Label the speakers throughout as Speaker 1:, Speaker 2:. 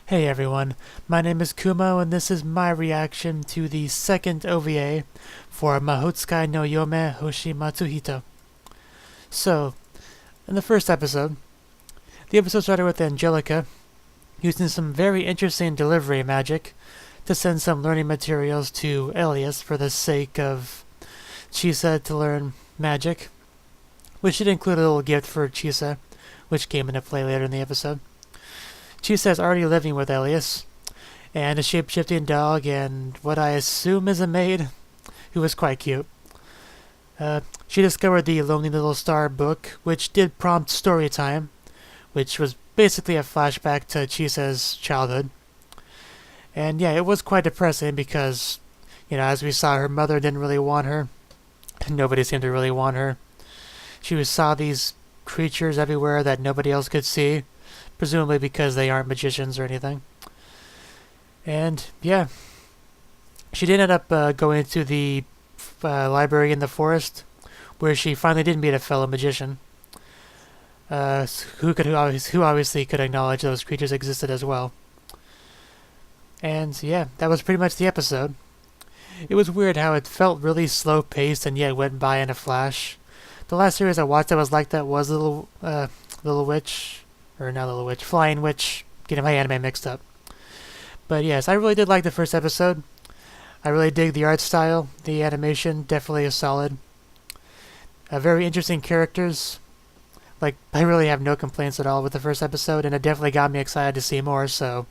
Speaker 1: Hey everyone, my name is Kumo and this is my reaction to the second OVA for Mahoutsukai no Yome Hoshi Matsu Hito. So, in the first episode, the episode started with Angelica using some very interesting delivery magic to send some learning materials to Ellis for the sake of Chisa to learn magic, which should include a little gift for Chisa, which came into play later in the episode. Chisa is already living with Elias, and a shape-shifting dog, and what I assume is a maid, who was quite cute. She discovered the Lonely Little Star book, which did prompt story time, which was basically a flashback to Chisa's childhood. And yeah, it was quite depressing because, as we saw, her mother didn't really want her. Nobody seemed to really want her. She saw these creatures everywhere that nobody else could see, presumably because they aren't magicians or anything. And yeah, she did end up going to the library in the forest, where she finally did meet a fellow magician, who obviously could acknowledge those creatures existed as well. And yeah, that was pretty much the episode. It was weird how it felt really slow paced and yet went by in a flash. The last series I watched that was like that was Little Witch, or not Little Witch, Flying Witch, getting my anime mixed up. But yes, I really did like the first episode. I really dig the art style. The animation definitely is solid. Very interesting characters. Like, I really have no complaints at all with the first episode, and it definitely got me excited to see more, so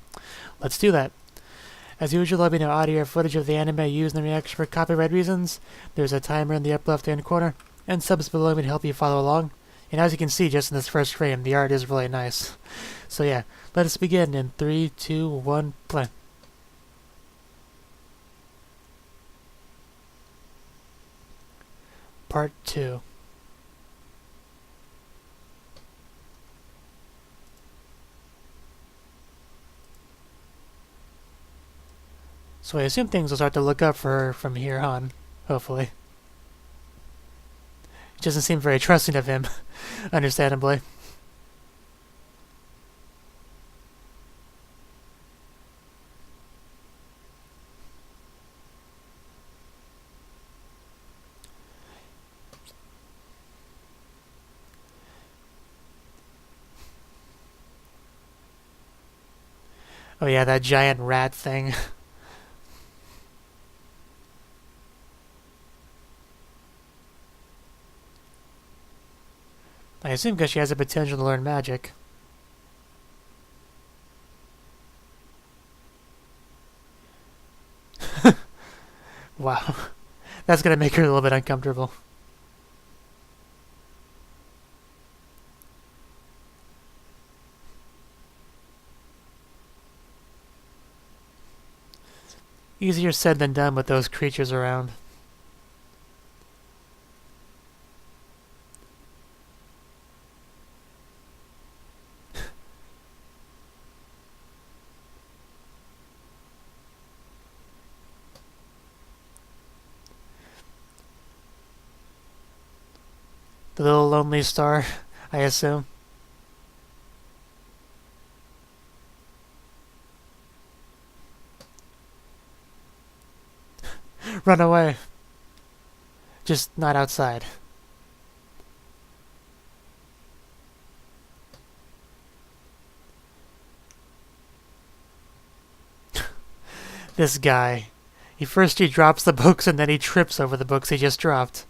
Speaker 1: let's do that. As usual, there'll be no audio or footage of the anime used in the reaction for copyright reasons. There's a timer in the upper left-hand corner, and subs below me to help you follow along. And as you can see just in this first frame, the art is really nice. So yeah, let us begin in 3, 2, 1, play. Part 2. So I assume things will start to look up for her from here on, hopefully. It doesn't seem very trusting of him, understandably. Oh yeah, that giant rat thing. I assume because she has the potential to learn magic. Wow. That's gonna make her a little bit uncomfortable. Easier said than done with those creatures around. The little lonely star, I assume. Run away. Just not outside. This guy. He drops the books and then he trips over the books he just dropped.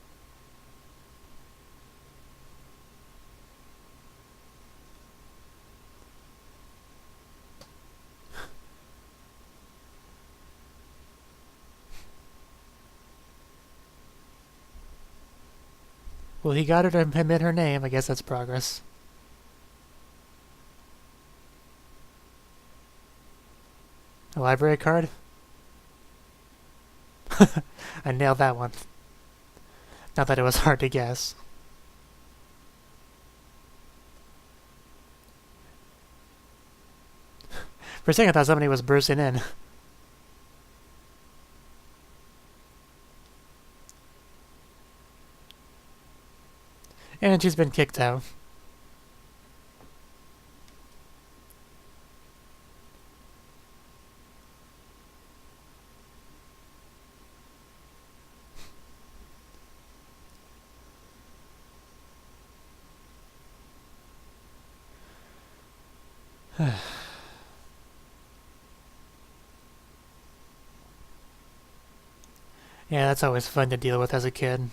Speaker 1: Well, he got her to admit her name. I guess that's progress. A library card? I nailed that one. Not that it was hard to guess. For a second I thought somebody was bursting in. And she's been kicked out. Yeah, that's always fun to deal with as a kid.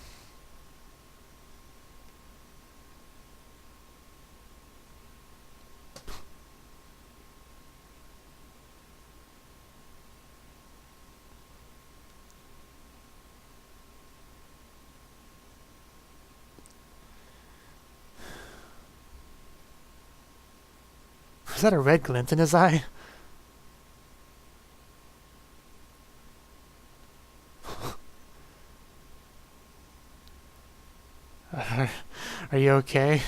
Speaker 1: Was that a red glint in his eye? Are you okay?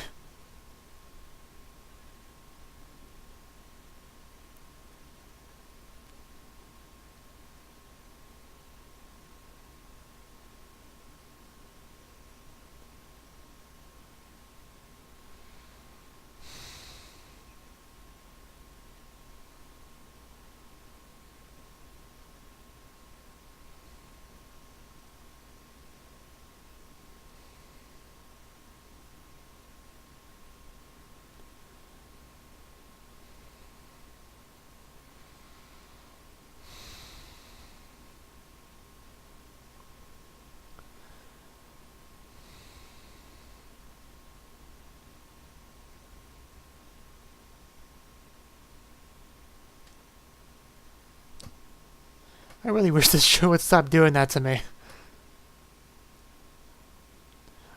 Speaker 1: I really wish this show would stop doing that to me.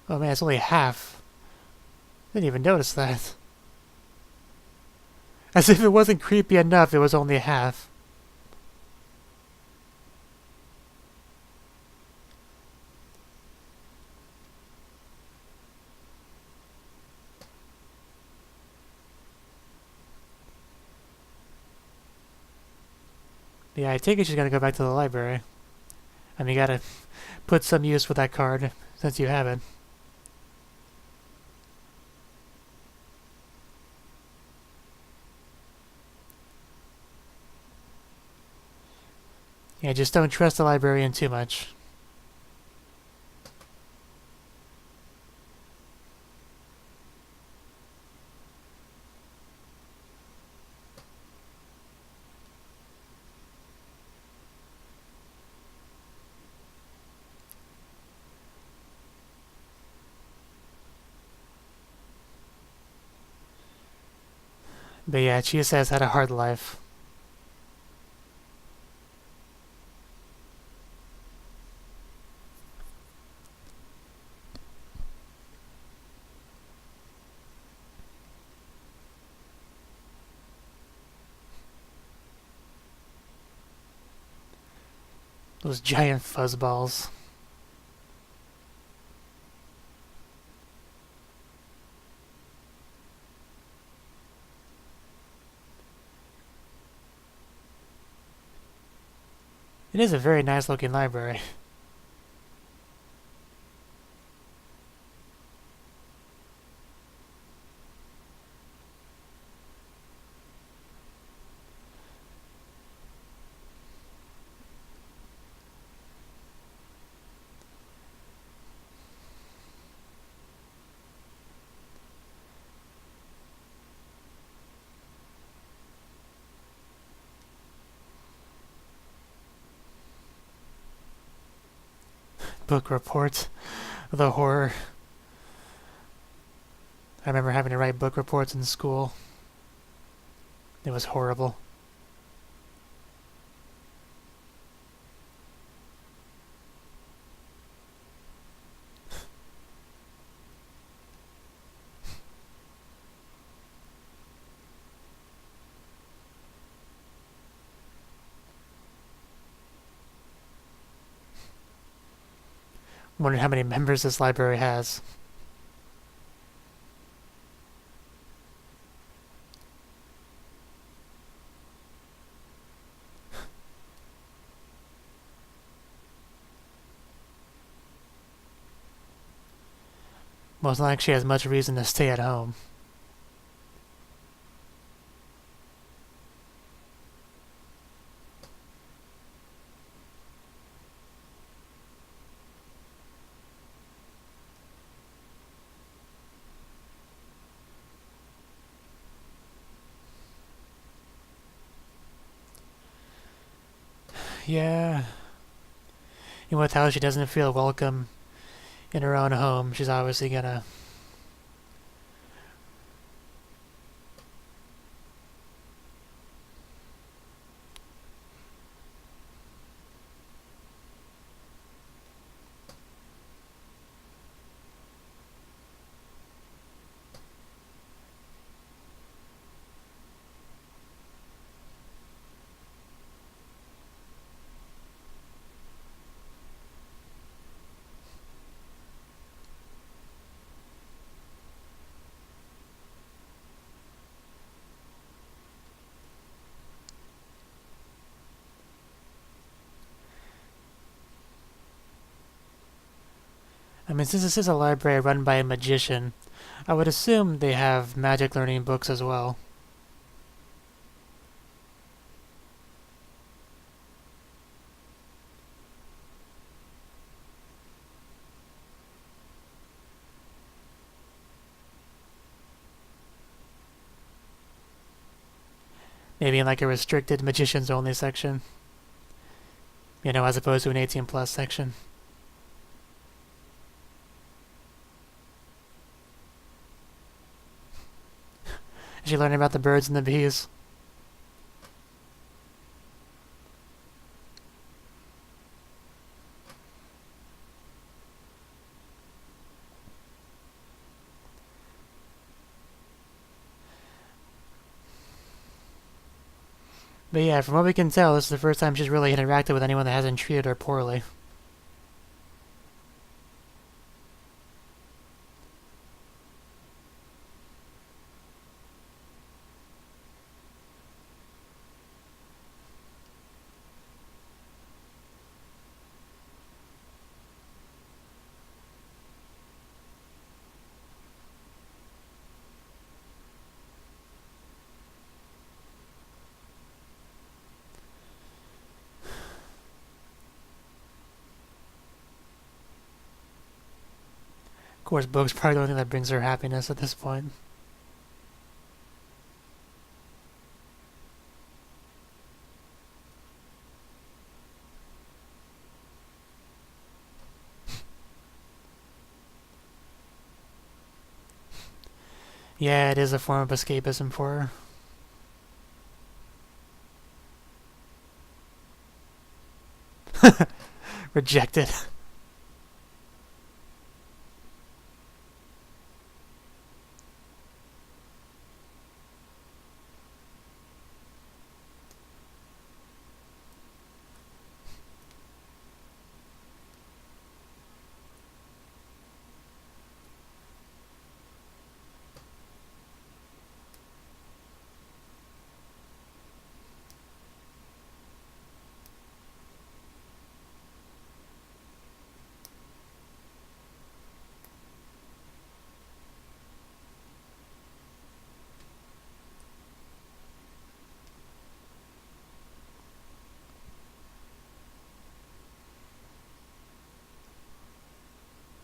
Speaker 1: Oh man, it's only half. Didn't even notice that. As if it wasn't creepy enough, it was only half. Yeah, I take it she's gonna go back to the library. I mean, you gotta put some use with that card, since you have it. Yeah, just don't trust the librarian too much. But yeah, Chisa has had a hard life. Those giant fuzzballs. It is a very nice looking library. Book report. The horror. I remember having to write book reports in school. It was horrible. Wondering how many members this library has. Well, it's not like she has much reason to stay at home. Yeah. And with how she doesn't feel welcome in her own home, she's obviously gonna... I mean, since this is a library run by a magician, I would assume they have magic learning books as well. Maybe in like a restricted magicians only section. You know, as opposed to an 18 plus section. Is she learning about the birds and the bees? But yeah, from what we can tell, this is the first time she's really interacted with anyone that hasn't treated her poorly. Of course, books probably the only thing that brings her happiness at this point. Yeah, it is a form of escapism for her. Rejected.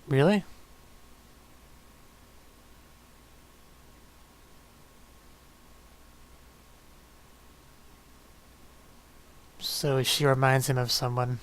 Speaker 1: Really? So she reminds him of someone.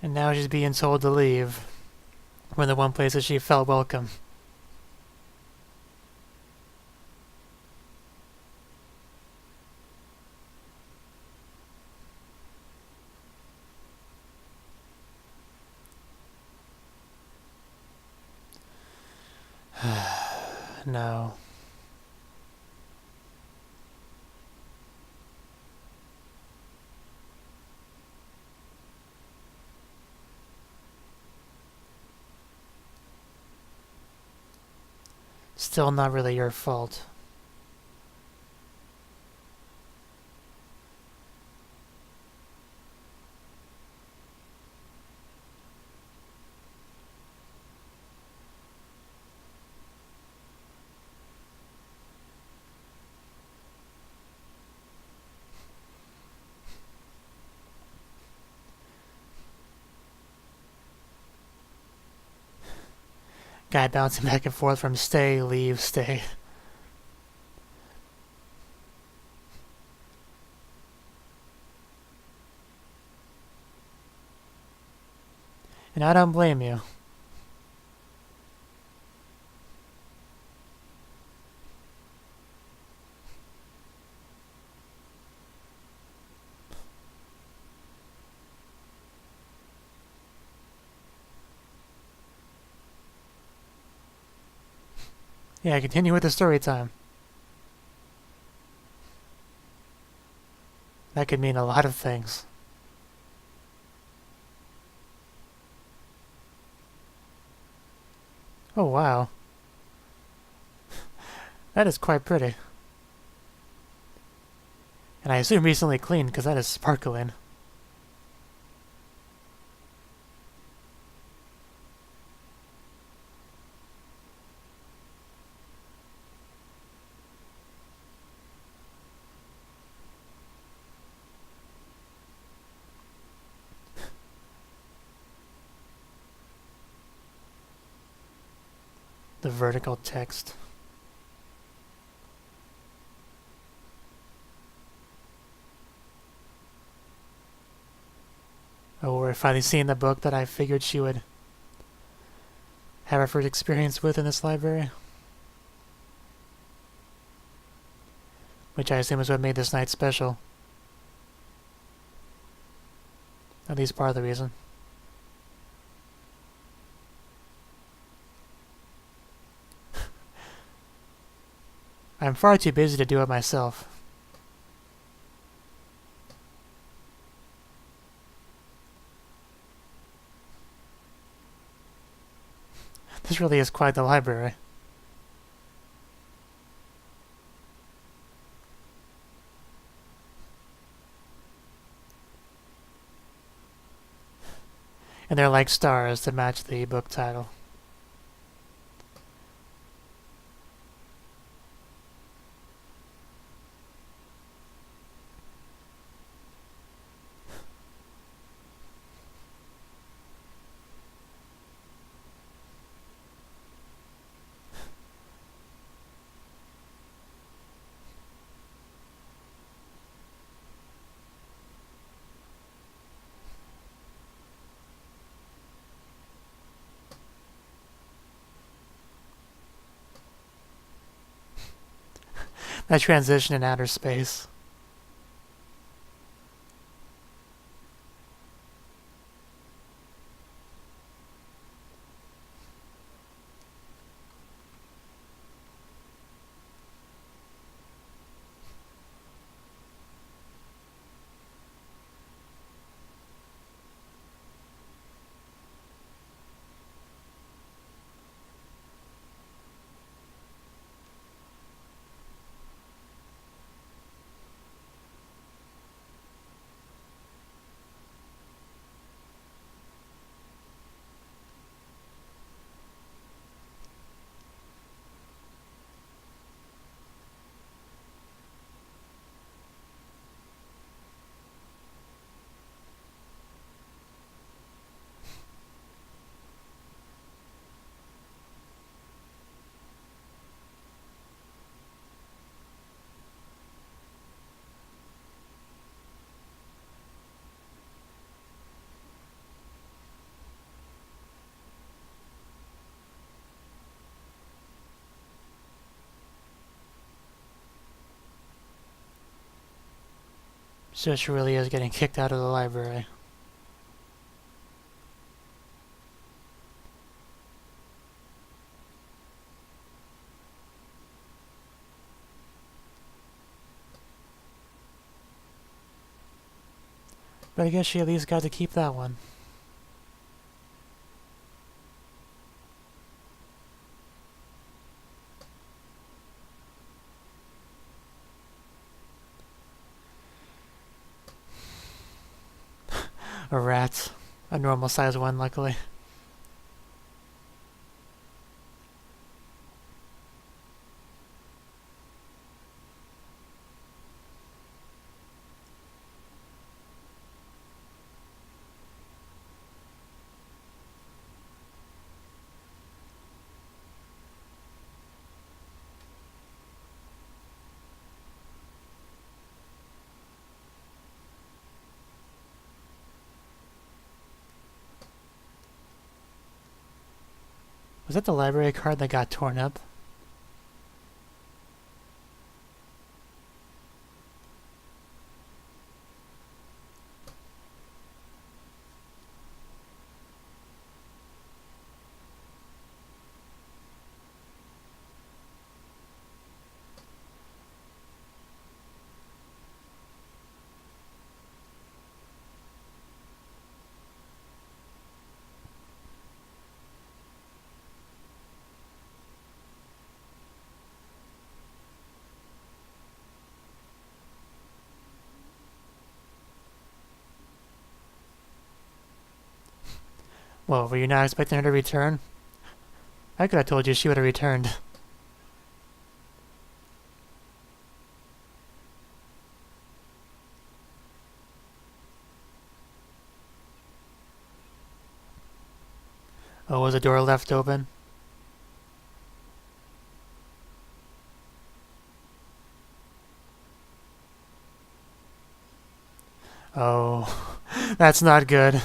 Speaker 1: And now she's being told to leave. When the one place that she felt welcome. No. Still not really your fault. Guy bouncing back and forth from stay, leave, stay. And I don't blame you. Yeah, continue with the story time. That could mean a lot of things. Oh, wow. That is quite pretty. And I assume recently cleaned, because that is sparkling. The vertical text. Oh, we're finally seeing the book that I figured she would have her first experience with in this library. Which I assume is what made this night special. At least part of the reason. I'm far too busy to do it myself. This really is quite the library. And they're like stars to match the book title. That transition in outer space. So she really is getting kicked out of the library. But I guess she at least got to keep that one. A rat. A normal size one, luckily. Was that the library card that got torn up? Well, were you not expecting her to return? I could have told you she would have returned. Oh, was the door left open? Oh, that's not good.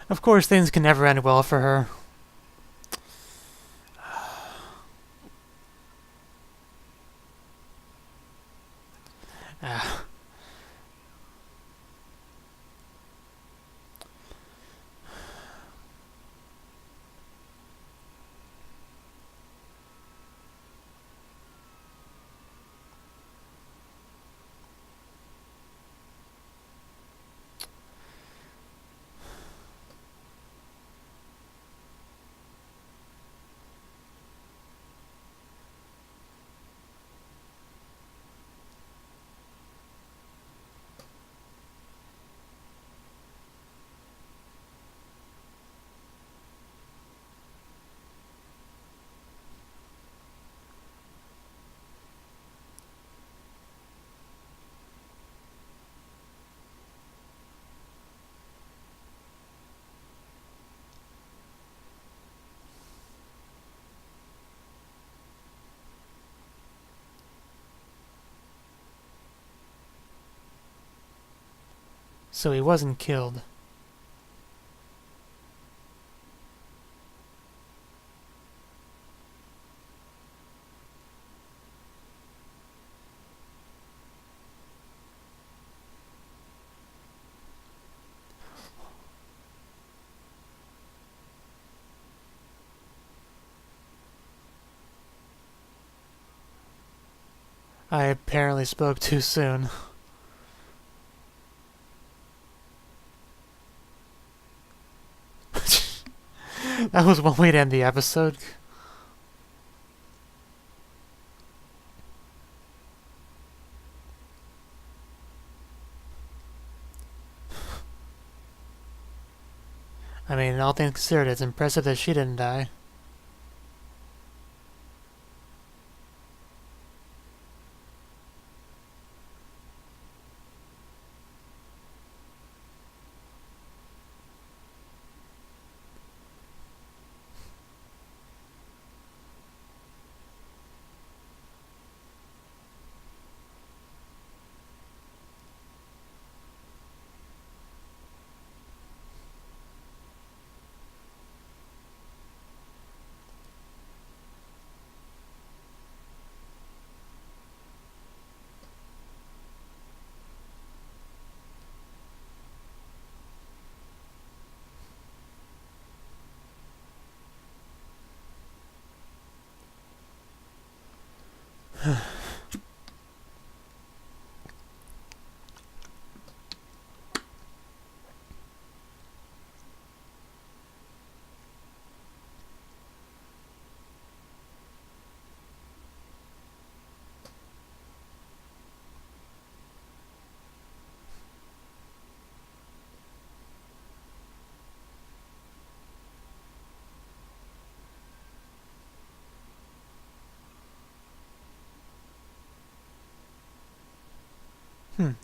Speaker 1: Of course, things can never end well for her. Ah. So he wasn't killed. I apparently spoke too soon. That was one way to end the episode. I mean, all things considered, it's impressive that she didn't die.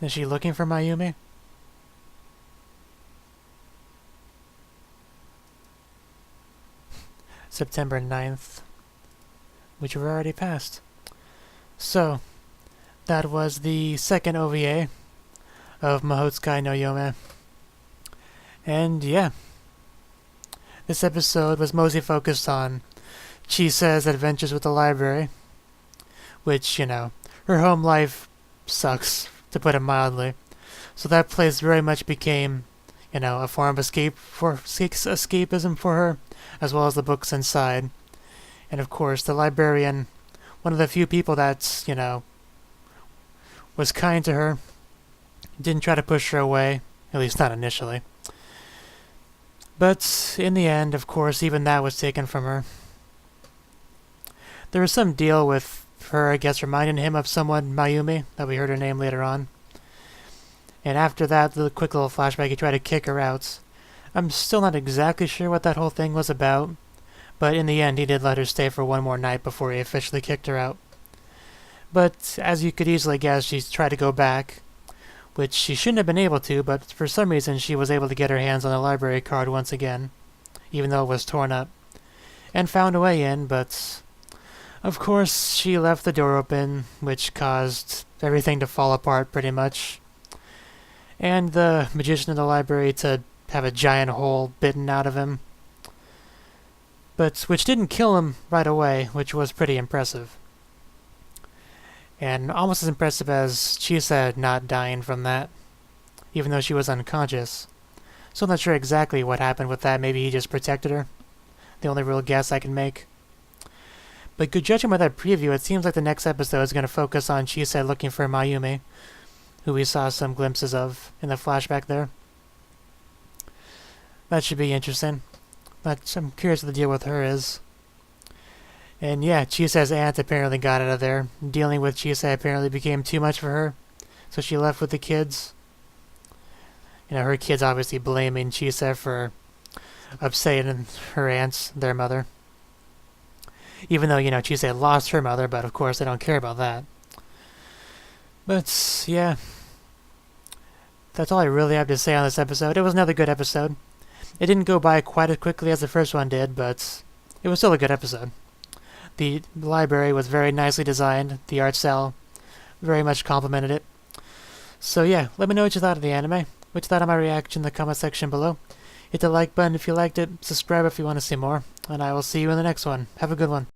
Speaker 1: Is she looking for Mayumi? September 9th, which we've already passed. So, that was the second OVA of Mahoutsukai no Yome. And yeah, this episode was mostly focused on Chisa's adventures with the library, which, her home life sucks, to put it mildly. So that place very much became, a form of escapism for her, as well as the books inside. And of course, the librarian, one of the few people that's, was kind to her, didn't try to push her away, at least not initially. But in the end, of course, even that was taken from her. There was some deal with her, I guess, reminding him of someone, Mayumi, that we heard her name later on. And after that, the quick little flashback, he tried to kick her out. I'm still not exactly sure what that whole thing was about, but in the end, he did let her stay for one more night before he officially kicked her out. But as you could easily guess, she tried to go back, which she shouldn't have been able to, but for some reason she was able to get her hands on the library card once again, even though it was torn up, and found a way in, but of course she left the door open, which caused everything to fall apart pretty much, and the magician in the library to have a giant hole bitten out of him, but which didn't kill him right away, which was pretty impressive. And almost as impressive as Chisa not dying from that, even though she was unconscious. So I'm not sure exactly what happened with that. Maybe he just protected her. The only real guess I can make. But judging by that preview, it seems like the next episode is going to focus on Chisa looking for Mayumi, who we saw some glimpses of in the flashback there. That should be interesting. But I'm curious what the deal with her is. And yeah, Chisa's aunt apparently got out of there. Dealing with Chisa apparently became too much for her, so she left with the kids. Her kids obviously blaming Chisa for upsetting her aunts, their mother. Even though, Chisa lost her mother, but of course they don't care about that. But, yeah. That's all I really have to say on this episode. It was another good episode. It didn't go by quite as quickly as the first one did, but it was still a good episode. The library was very nicely designed. The art style very much complimented it. So yeah, let me know what you thought of the anime. What you thought of my reaction in the comment section below. Hit the like button if you liked it. Subscribe if you want to see more. And I will see you in the next one. Have a good one.